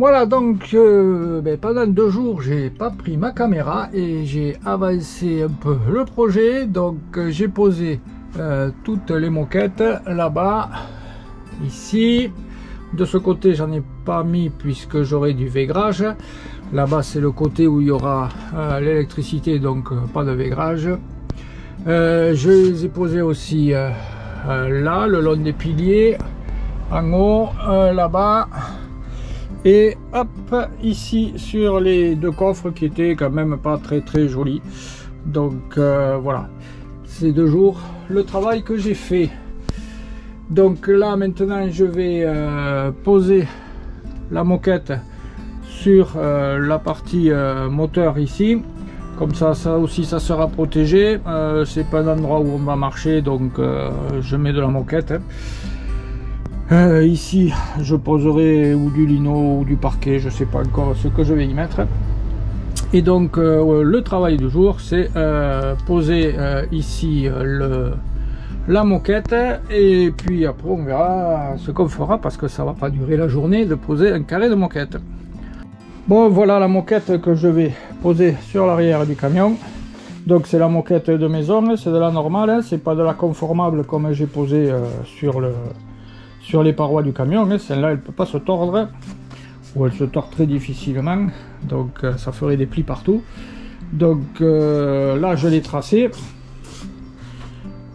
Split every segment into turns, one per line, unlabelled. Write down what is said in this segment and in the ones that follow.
Voilà, donc pendant 2 jours j'ai pas pris ma caméra et j'ai avancé un peu le projet. Donc j'ai posé toutes les moquettes là-bas, ici. De ce côté j'en ai pas mis puisque j'aurai du vaigrage. Là-bas c'est le côté où il y aura l'électricité, donc pas de vaigrage. Je les ai posés aussi là, le long des piliers, en haut, là-bas. Et hop, ici sur les 2 coffres qui étaient quand même pas très jolis. Donc voilà, ces 2 jours, le travail que j'ai fait. Donc là maintenant je vais poser la moquette sur la partie moteur ici. Comme ça aussi ça sera protégé. C'est pas un endroit où on va marcher, donc je mets de la moquette. Ici je poserai ou du lino ou du parquet, je sais pas encore ce que je vais y mettre. Et donc le travail du jour c'est poser ici la moquette, et puis après on verra ce qu'on fera, parce que ça va pas durer la journée de poser un carré de moquette. Bon, voilà la moquette que je vais poser sur l'arrière du camion. Donc c'est la moquette de maison, c'est de la normale, hein, c'est pas de la conformable comme j'ai posé sur les parois du camion. Celle-là elle peut pas se tordre, ou elle se tord très difficilement, donc ça ferait des plis partout. Donc là je l'ai tracé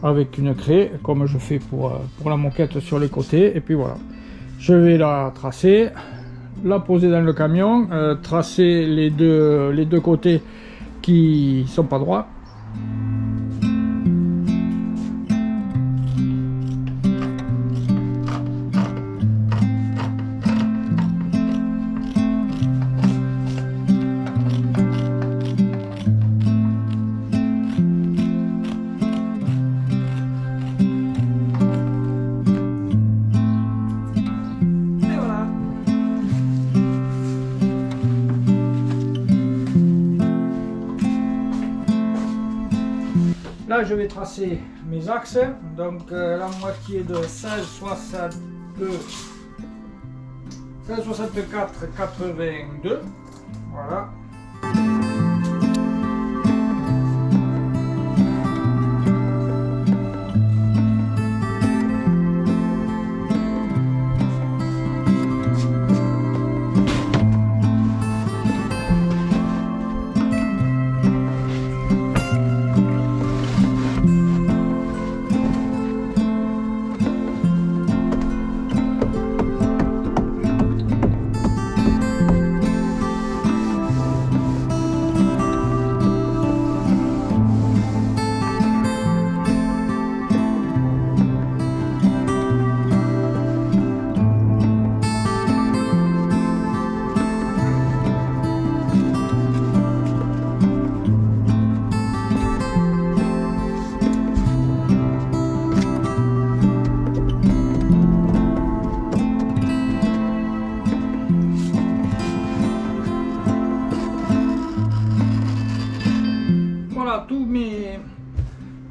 avec une craie comme je fais pour la moquette sur les côtés, et puis voilà, je vais la tracer, la poser dans le camion, tracer les deux côtés qui sont pas droits. Là je vais tracer mes axes, donc la moitié de 16,62, 16,64,82, voilà.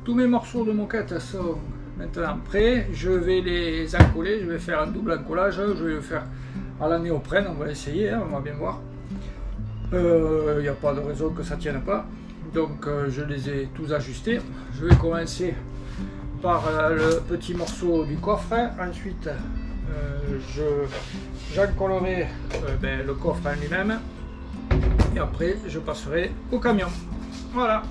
Tous mes morceaux de moquette sont maintenant prêts. Je vais les encoller, je vais faire un double encollage, je vais le faire à la néoprène, on va essayer, hein, on va bien voir. Il n'y a pas de raison que ça ne tienne pas, donc je les ai tous ajustés. Je vais commencer par le petit morceau du coffre, ensuite j'encollerai le coffre en lui-même, et après je passerai au camion. Voilà.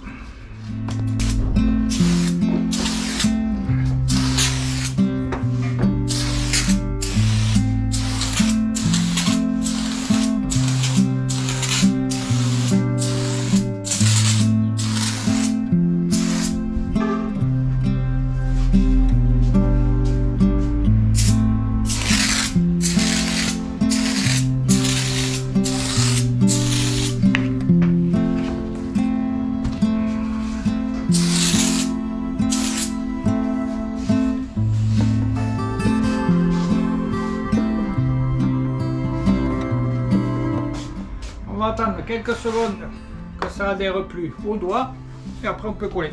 On va attendre quelques secondes que ça adhère plus au doigt, et après on peut coller.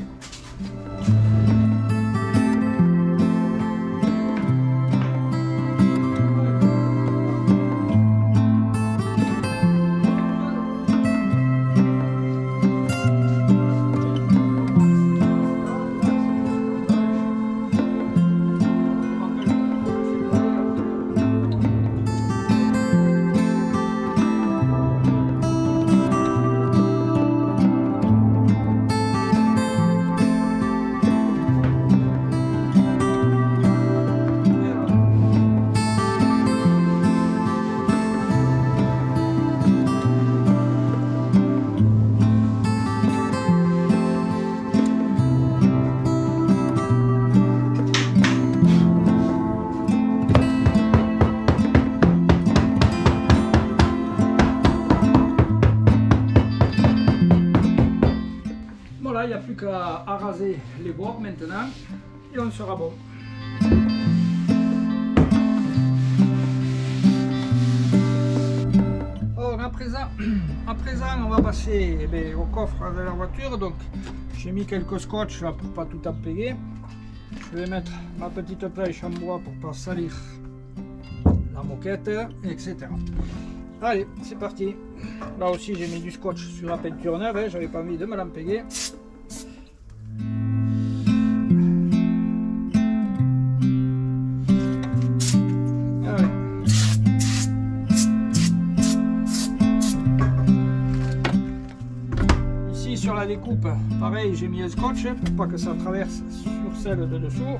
il n'y a plus qu'à raser les bords maintenant et on sera bon. Alors à présent on va passer au coffre de la voiture. Donc j'ai mis quelques scotch là pour pas tout empiler. Je vais mettre ma petite pêche en bois pour pas salir la moquette, etc. Allez, c'est parti. Là aussi j'ai mis du scotch sur la peinture neuve, hein, j'avais pas envie de me l'empéguer. Ici sur la découpe, pareil, j'ai mis un scotch pour pas que ça traverse sur celle de dessous.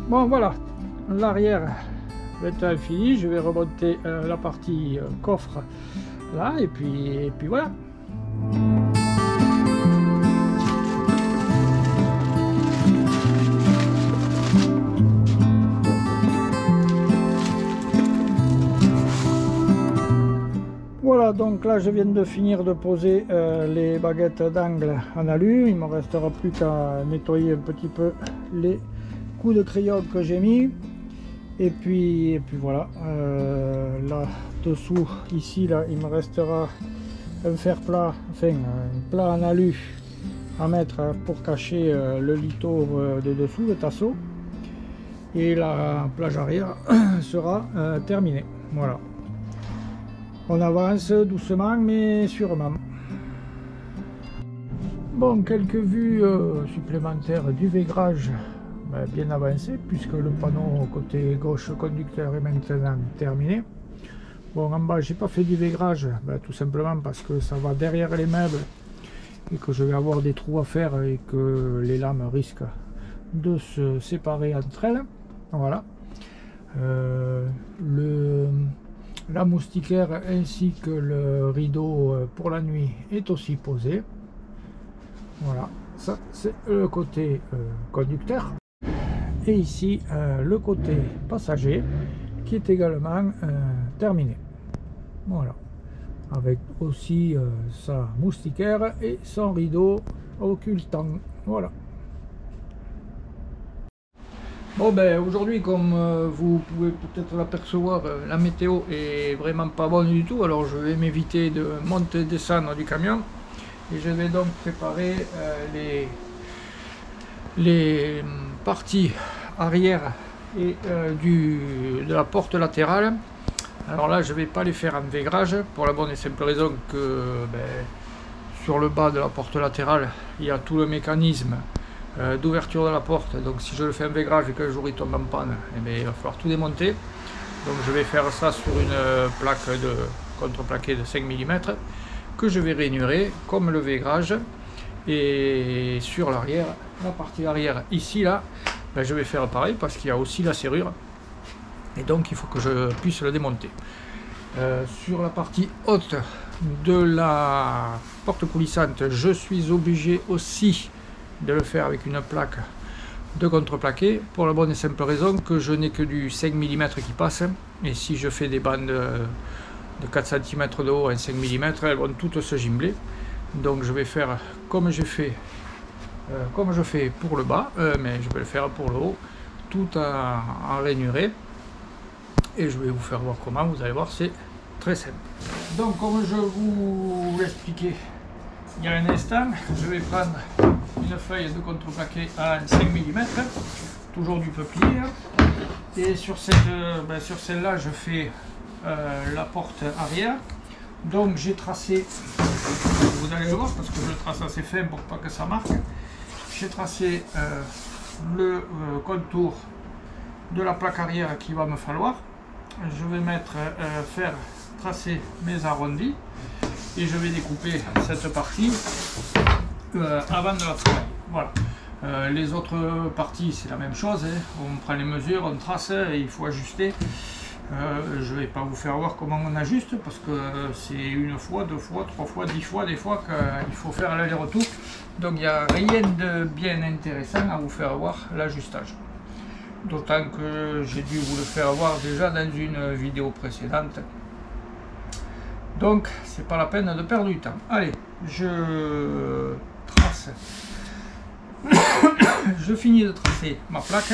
Bon voilà, l'arrière est fini, je vais remonter la partie coffre là et puis voilà. Voilà, donc là je viens de finir de poser les baguettes d'angle en alu. Il ne me restera plus qu'à nettoyer un petit peu les coups de crayon que j'ai mis. Et puis voilà, là dessous, ici, là, il me restera un fer plat, enfin un plat en alu à mettre pour cacher le lito de dessous, le tasseau. Et la plage arrière sera terminée. Voilà. On avance doucement mais sûrement. Bon, quelques vues supplémentaires du vaigrage bien avancé, puisque le panneau côté gauche conducteur est maintenant terminé. Bon, en bas j'ai pas fait du vaigrage, tout simplement parce que ça va derrière les meubles et que je vais avoir des trous à faire et que les lames risquent de se séparer entre elles. Voilà. La moustiquaire ainsi que le rideau pour la nuit est aussi posé. Voilà, ça c'est le côté conducteur. Et ici le côté passager qui est également terminé. Voilà, avec aussi sa moustiquaire et son rideau occultant. Voilà. Bon aujourd'hui, comme vous pouvez peut-être l'apercevoir, la météo est vraiment pas bonne du tout, alors je vais m'éviter de monter et descendre du camion et je vais donc préparer les parties arrière et de la porte latérale. Alors là je vais pas les faire en vaigrage pour la bonne et simple raison que sur le bas de la porte latérale il y a tout le mécanisme d'ouverture de la porte, donc si je le fais en vaigrage et qu'un jour il tombe en panne, il va falloir tout démonter. Donc je vais faire ça sur une plaque de contreplaqué de 5 mm que je vais rainurer comme le vaigrage. Et sur l'arrière, la partie arrière ici là, je vais faire pareil parce qu'il y a aussi la serrure et donc il faut que je puisse le démonter. Sur la partie haute de la porte coulissante, je suis obligé aussi de le faire avec une plaque de contreplaqué pour la bonne et simple raison que je n'ai que du 5 mm qui passe, et si je fais des bandes de 4 cm de haut et 5 mm, elles vont toutes se gimbler. Donc je vais faire comme je fais pour le bas, mais je vais le faire pour le haut, tout en rainuré, et je vais vous faire voir comment. Vous allez voir, c'est très simple. Donc comme je vous l'expliquais il y a un instant, je vais prendre une feuille de contreplaqué à 5 mm, toujours du peuplier, et sur celle-là je fais la porte arrière. Donc j'ai tracé, vous allez le voir parce que je le trace assez fin pour pas que ça marque, j'ai tracé le contour de la plaque arrière qu'il va me falloir. Je vais tracer mes arrondis et je vais découper cette partie avant de la travailler. Voilà. Les autres parties c'est la même chose, hein. On prend les mesures, on trace et il faut ajuster. Je ne vais pas vous faire voir comment on ajuste parce que c'est une fois, deux fois, trois fois, 10 fois des fois qu'il faut faire l'aller-retour. Donc il n'y a rien de bien intéressant à vous faire voir l'ajustage. D'autant que j'ai dû vous le faire voir déjà dans une vidéo précédente. Donc c'est pas la peine de perdre du temps. Allez, je trace. Je finis de tracer ma plaque.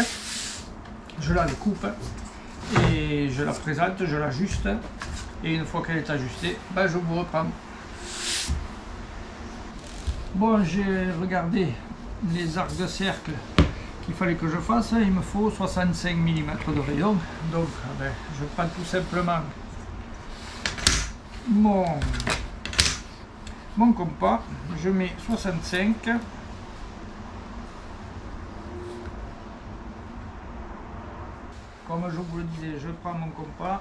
Je la découpe. Et je la présente, je l'ajuste, et une fois qu'elle est ajustée, je vous reprends. Bon, j'ai regardé les arcs de cercle qu'il fallait que je fasse. Il me faut 65 mm de rayon, donc je prends tout simplement mon compas, je mets 65. Comme je vous le disais, je prends mon compas,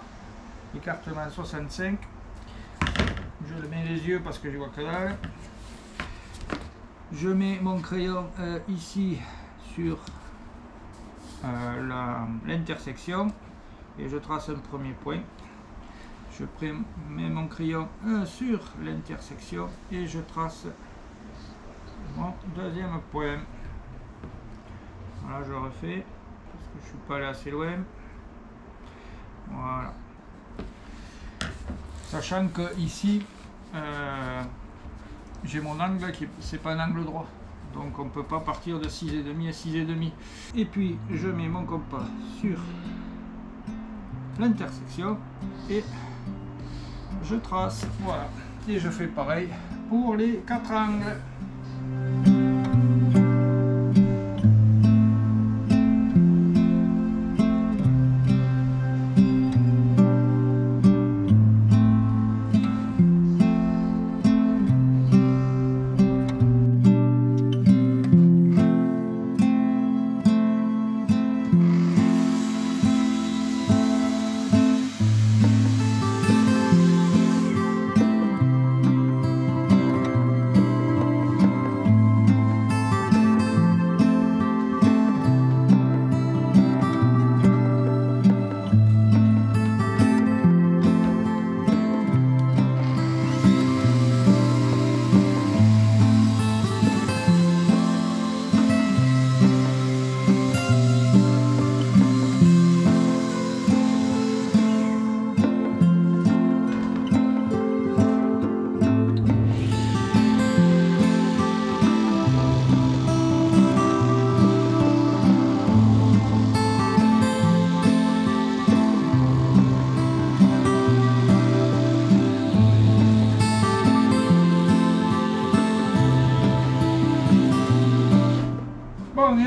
écartement 65, je le mets les yeux parce que je vois que dalle. Je mets mon crayon ici sur l'intersection et je trace un premier point. Je mets mon crayon sur l'intersection et je trace mon deuxième point. Voilà, je refais. Je suis pas allé assez loin. Voilà. Sachant que ici j'ai mon angle qui c'est pas un angle droit, donc on peut pas partir de 6,5 à 6,5. Et puis je mets mon compas sur l'intersection et je trace. Voilà. Et je fais pareil pour les 4 angles.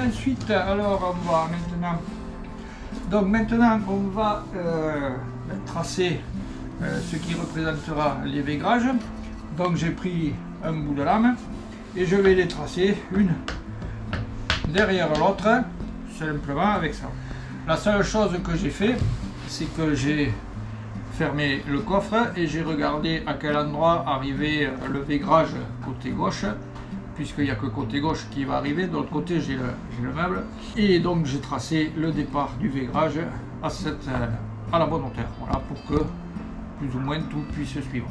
ensuite, alors on va maintenant... Donc maintenant on va tracer ce qui représentera les vaigrages. Donc j'ai pris un bout de lame et je vais les tracer une derrière l'autre, simplement avec ça. La seule chose que j'ai fait, c'est que j'ai fermé le coffre et j'ai regardé à quel endroit arrivait le vaigrage côté gauche, puisqu'il n'y a que côté gauche qui va arriver, de l'autre côté j'ai le meuble. Et donc j'ai tracé le départ du vaigrage à la bonne hauteur, voilà, pour que plus ou moins tout puisse suivre.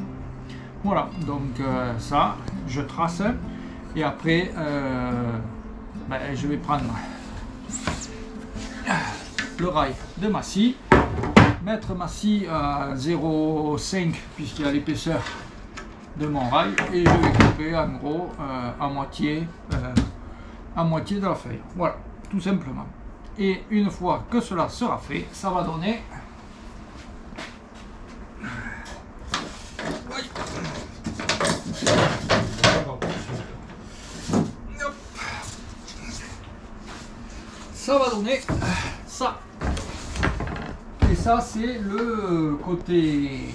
Voilà, donc ça, je trace, et après, je vais prendre le rail de ma scie, mettre ma scie à 0,5 puisqu'il y a l'épaisseur de mon rail, et je vais couper en gros à moitié de la feuille. Voilà, tout simplement. Et une fois que cela sera fait, ça va donner ça. Et ça, c'est le côté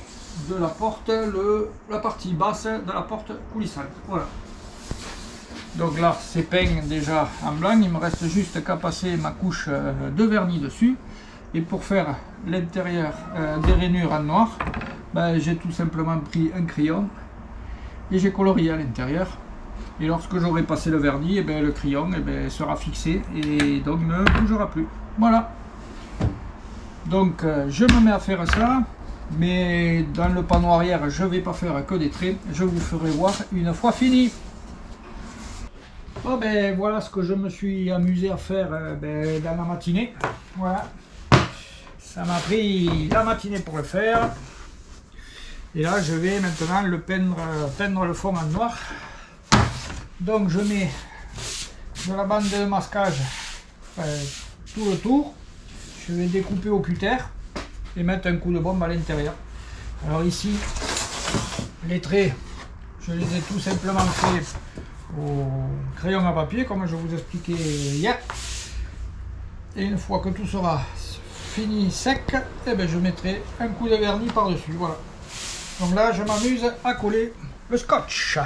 de la porte, la partie basse de la porte coulissante. Voilà. Donc là, c'est peint déjà en blanc. Il me reste juste qu'à passer ma couche de vernis dessus. Et pour faire l'intérieur des rainures en noir, j'ai tout simplement pris un crayon et j'ai colorié à l'intérieur. Et lorsque j'aurai passé le vernis, le crayon sera fixé et donc ne bougera plus. Voilà. Donc je me mets à faire ça, mais dans le panneau arrière, je ne vais pas faire que des traits. Je vous ferai voir une fois fini. Bon, voilà ce que je me suis amusé à faire dans la matinée. Voilà. Ça m'a pris la matinée pour le faire. Et là, je vais maintenant le peindre le fond en noir. Donc je mets de la bande de masquage tout le tour. Je vais découper au cutter et mettre un coup de bombe à l'intérieur. Alors ici, les traits, je les ai tout simplement faits au crayon à papier, comme je vous expliquais hier. Et une fois que tout sera fini sec, je mettrai un coup de vernis par-dessus. Voilà. Donc là, je m'amuse à coller le scotch.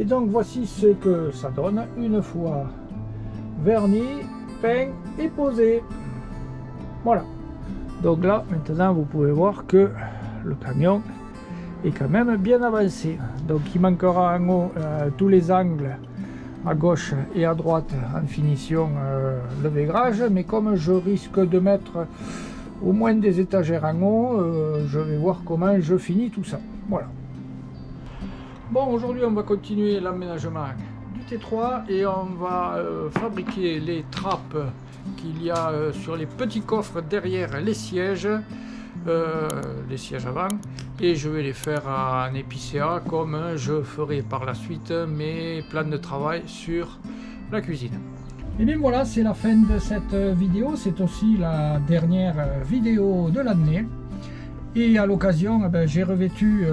Donc voici ce que ça donne une fois verni, peint et posé. Voilà. Donc là maintenant vous pouvez voir que le camion est quand même bien avancé. Donc il manquera en haut tous les angles à gauche et à droite en finition le vaigrage, mais comme je risque de mettre au moins des étagères en haut, je vais voir comment je finis tout ça. Voilà. Bon, aujourd'hui on va continuer l'aménagement du T3 et on va fabriquer les trappes qu'il y a sur les petits coffres derrière les sièges avant, et je vais les faire en épicéa comme je ferai par la suite mes plans de travail sur la cuisine. Et bien voilà, c'est la fin de cette vidéo, c'est aussi la dernière vidéo de l'année. Et à l'occasion, j'ai revêtu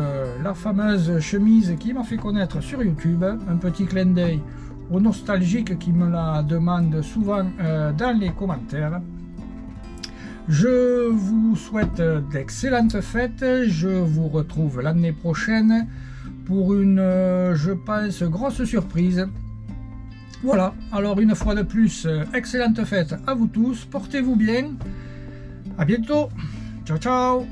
la fameuse chemise qui m'a fait connaître sur YouTube. Un petit clin d'œil aux nostalgiques qui me la demandent souvent dans les commentaires. Je vous souhaite d'excellentes fêtes. Je vous retrouve l'année prochaine pour une, je pense, grosse surprise. Voilà, alors une fois de plus, excellentes fêtes à vous tous. Portez-vous bien. À bientôt. Ciao, ciao.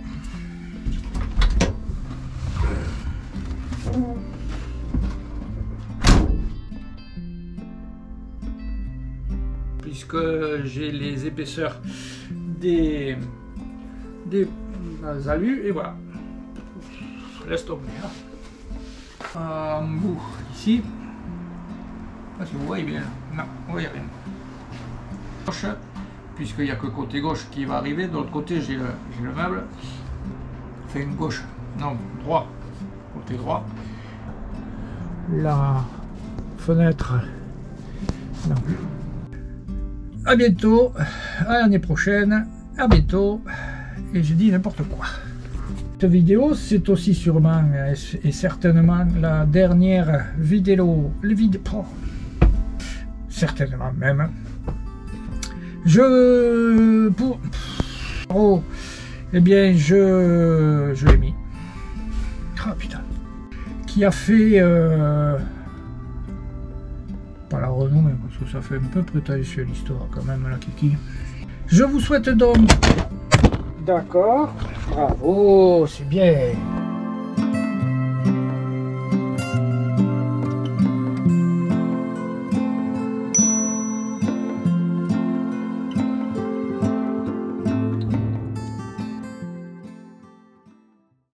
Puisque j'ai les épaisseurs des alus, et voilà. Laisse tomber. Un bout ici. Si vous voyez bien. Non, vous voyez rien. Gauche, puisqu'il n'y a que côté gauche qui va arriver. De l'autre côté, j'ai le meuble. Enfin, gauche. Non, droit. Côté droit. La fenêtre. Non. À bientôt, à l'année prochaine, à bientôt, et je dis n'importe quoi. Cette vidéo, c'est aussi sûrement et certainement la dernière vidéo, certainement même. Eh bien, je l'ai mis. Ah putain. Qui a fait pas la renommée, parce que ça fait un peu prétentieux l'histoire quand même, la kiki. Je vous souhaite donc... D'accord, bravo, c'est bien.